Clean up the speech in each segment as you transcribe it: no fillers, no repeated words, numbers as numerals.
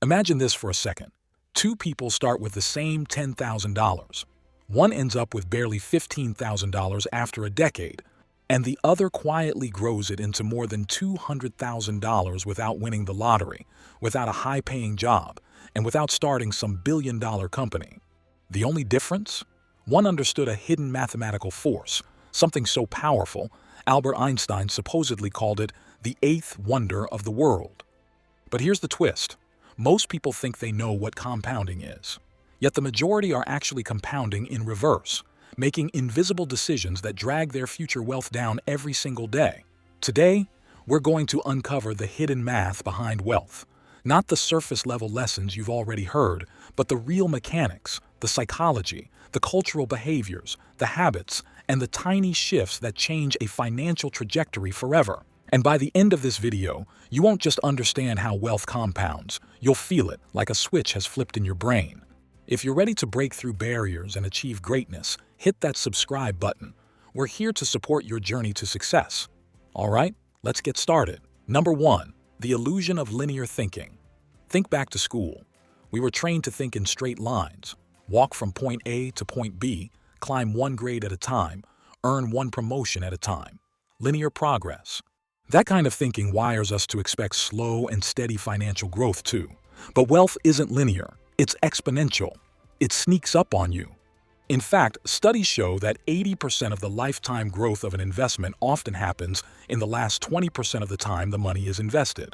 Imagine this for a second. Two people start with the same $10,000. One ends up with barely $15,000 after a decade, and the other quietly grows it into more than $200,000 without winning the lottery, without a high-paying job, and without starting some billion-dollar company. The only difference? One understood a hidden mathematical force, something so powerful, Albert Einstein supposedly called it the eighth wonder of the world. But here's the twist. Most people think they know what compounding is. Yet the majority are actually compounding in reverse, making invisible decisions that drag their future wealth down every single day. Today, we're going to uncover the hidden math behind wealth. Not the surface-level lessons you've already heard, but the real mechanics, the psychology, the cultural behaviors, the habits, and the tiny shifts that change a financial trajectory forever. And by the end of this video, you won't just understand how wealth compounds, you'll feel it like a switch has flipped in your brain. If you're ready to break through barriers and achieve greatness, hit that subscribe button. We're here to support your journey to success. All right, let's get started. Number 1. The illusion of linear thinking. Think back to school. We were trained to think in straight lines, walk from point A to point B, climb one grade at a time, earn one promotion at a time. Linear progress. That kind of thinking wires us to expect slow and steady financial growth too. But wealth isn't linear, it's exponential. It sneaks up on you. In fact, studies show that 80% of the lifetime growth of an investment often happens in the last 20% of the time the money is invested.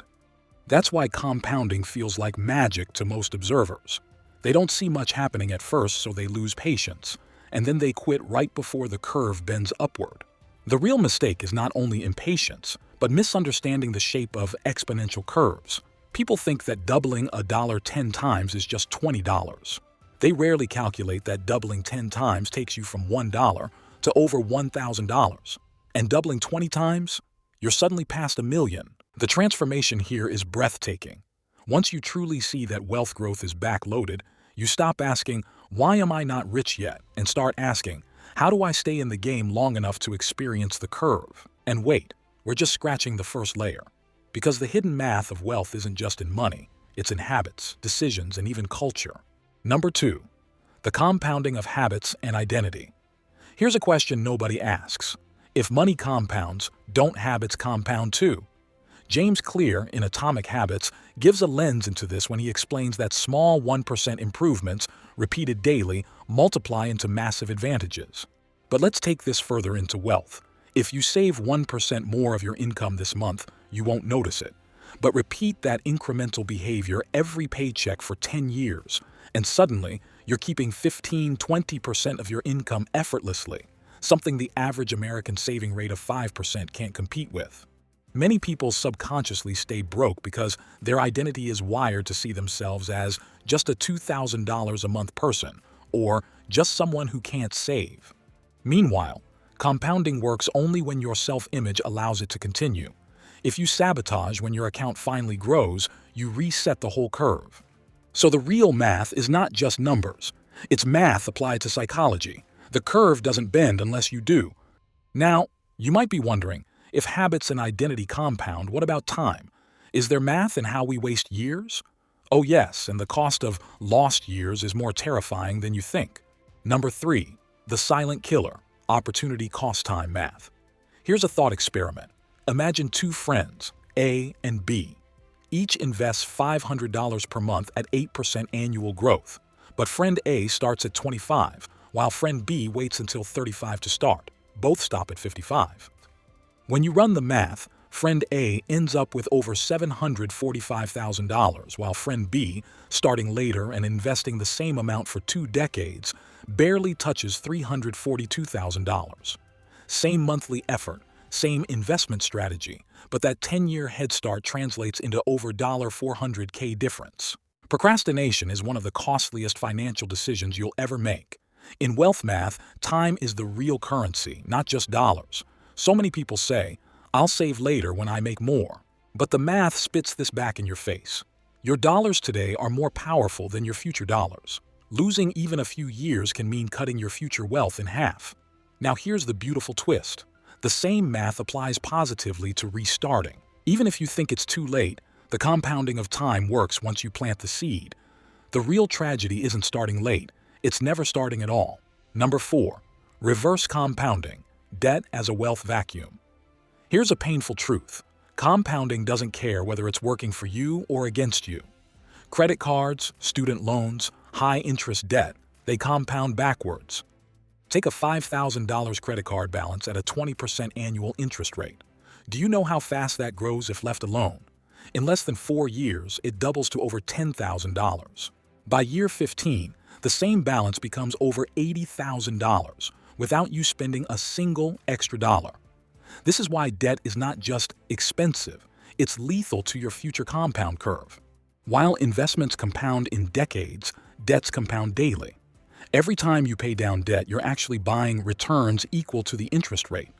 That's why compounding feels like magic to most observers. They don't see much happening at first, so they lose patience, and then they quit right before the curve bends upward. The real mistake is not only impatience, but misunderstanding the shape of exponential curves. People think that doubling a dollar 10 times is just $20. They rarely calculate that doubling 10 times takes you from $1 to over $1,000. And doubling 20 times, you're suddenly past $1 million. The transformation here is breathtaking. Once you truly see that wealth growth is backloaded, you stop asking, "Why am I not rich yet?" and start asking, "How do I stay in the game long enough to experience the curve?" And wait, we're just scratching the first layer. Because the hidden math of wealth isn't just in money, it's in habits, decisions, and even culture. Number 2. The compounding of habits and identity. Here's a question nobody asks. If money compounds, don't habits compound too? James Clear, in Atomic Habits, gives a lens into this when he explains that small 1% improvements, repeated daily, multiply into massive advantages. But let's take this further into wealth. If you save 1% more of your income this month, you won't notice it. But repeat that incremental behavior every paycheck for 10 years, and suddenly you're keeping 15–20% of your income effortlessly, something the average American saving rate of 5% can't compete with. Many people subconsciously stay broke because their identity is wired to see themselves as just a $2,000 a month person, or just someone who can't save. Meanwhile, compounding works only when your self-image allows it to continue. If you sabotage when your account finally grows, you reset the whole curve. So the real math is not just numbers. It's math applied to psychology. The curve doesn't bend unless you do. Now, you might be wondering, if habits and identity compound, what about time? Is there math in how we waste years? Oh yes, and the cost of lost years is more terrifying than you think. Number 3. The silent killer. Opportunity cost time math. Here's a thought experiment. Imagine two friends, A and B. Each invests $500 per month at 8% annual growth, but friend A starts at 25, while friend B waits until 35 to start. Both stop at 55. When you run the math, friend A ends up with over $745,000, while friend B, starting later and investing the same amount for 2 decades, barely touches $342,000. Same monthly effort, same investment strategy, but that 10-year head start translates into over $400K difference. Procrastination is one of the costliest financial decisions you'll ever make. In wealth math, time is the real currency, not just dollars. So many people say, "I'll save later when I make more." But the math spits this back in your face. Your dollars today are more powerful than your future dollars. Losing even a few years can mean cutting your future wealth in half. Now here's the beautiful twist. The same math applies positively to restarting. Even if you think it's too late, The compounding of time works once you plant the seed. The real tragedy isn't starting late, it's never starting at all. Number 4. Reverse compounding, debt as a wealth vacuum. Here's a painful truth. Compounding doesn't care whether it's working for you or against you. Credit cards, student loans, high-interest debt, they compound backwards. Take a $5,000 credit card balance at a 20% annual interest rate. Do you know how fast that grows if left alone? In less than 4 years, it doubles to over $10,000. By year 15, the same balance becomes over $80,000 without you spending a single extra dollar. This is why debt is not just expensive, it's lethal to your future compound curve. While investments compound in decades, debts compound daily. Every time you pay down debt, you're actually buying returns equal to the interest rate.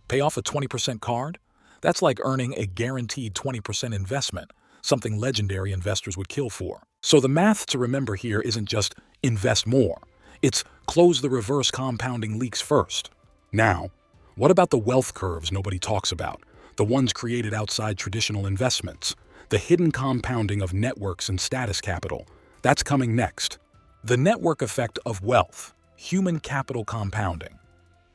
Pay off a 20% card? That's like earning a guaranteed 20% investment, something legendary investors would kill for. So the math to remember here isn't just invest more. It's close the reverse compounding leaks first. Now, what about the wealth curves nobody talks about? The ones created outside traditional investments? The hidden compounding of networks and status capital? That's coming next. The network effect of wealth, human capital compounding.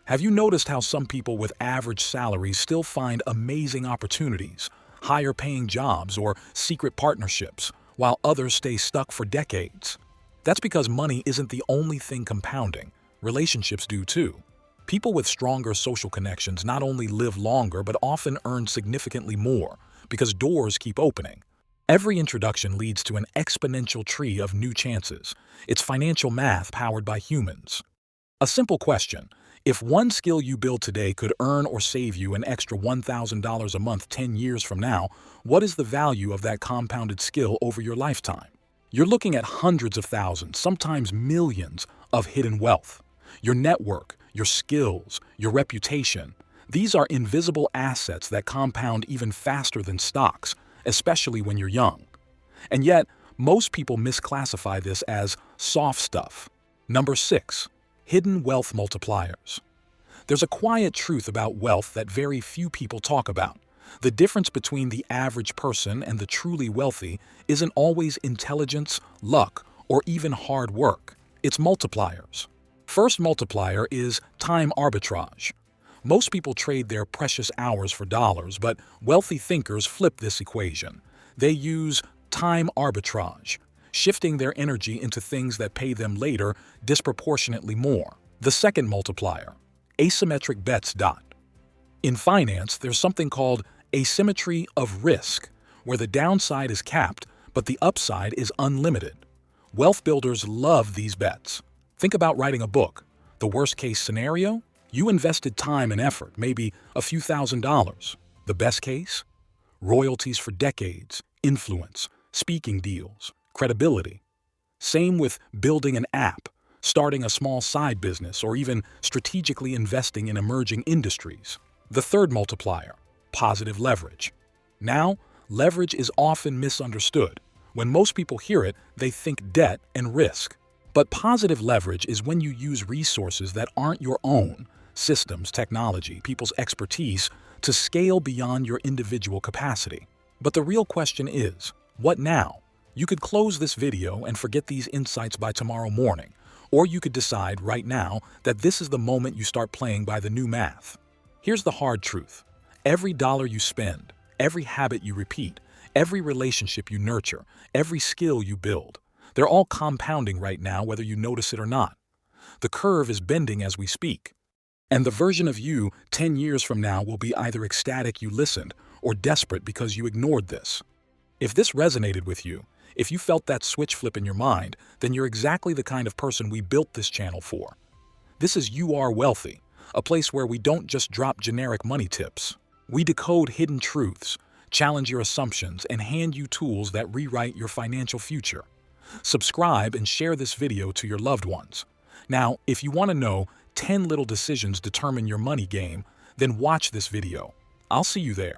Have you noticed how some people with average salaries still find amazing opportunities, higher paying jobs, or secret partnerships, while others stay stuck for decades? That's because money isn't the only thing compounding. Relationships do too. People with stronger social connections not only live longer but often earn significantly more because doors keep opening. Every introduction leads to an exponential tree of new chances. It's financial math powered by humans. A simple question: if one skill you build today could earn or save you an extra $1,000 a month 10 years from now, what is the value of that compounded skill over your lifetime? You're looking at hundreds of thousands, sometimes millions, of hidden wealth. Your network, your skills, your reputation, these are invisible assets that compound even faster than stocks, especially when you're young. And yet, most people misclassify this as soft stuff. Number 6. Hidden wealth multipliers. There's a quiet truth about wealth that very few people talk about. The difference between the average person and the truly wealthy isn't always intelligence, luck, or even hard work. It's multipliers. First multiplier is time arbitrage. Most people trade their precious hours for dollars, but wealthy thinkers flip this equation. They use time arbitrage, shifting their energy into things that pay them later disproportionately more. The second multiplier, asymmetric bets. In finance, there's something called asymmetry of risk, where the downside is capped, but the upside is unlimited. Wealth builders love these bets. Think about writing a book. The worst-case scenario? You invested time and effort, maybe a few $1,000s. The best case? Royalties for decades, influence, speaking deals, credibility. Same with building an app, starting a small side business, or even strategically investing in emerging industries. The third multiplier, positive leverage. Now, leverage is often misunderstood. When most people hear it, they think debt and risk. But positive leverage is when you use resources that aren't your own, systems, technology, people's expertise, to scale beyond your individual capacity. But the real question is, what now? You could close this video and forget these insights by tomorrow morning, or you could decide right now that this is the moment you start playing by the new math. Here's the hard truth. Every dollar you spend, every habit you repeat, every relationship you nurture, every skill you build, they're all compounding right now whether you notice it or not. The curve is bending as we speak. And the version of you 10 years from now will be either ecstatic you listened or desperate because you ignored this. If this resonated with you, if you felt that switch flip in your mind, then you're exactly the kind of person we built this channel for. This is You Are Wealthy, a place where we don't just drop generic money tips. We decode hidden truths, challenge your assumptions, and hand you tools that rewrite your financial future. Subscribe and share this video to your loved ones. Now, if you want to know 10 little decisions determine your money game, then watch this video. I'll see you there.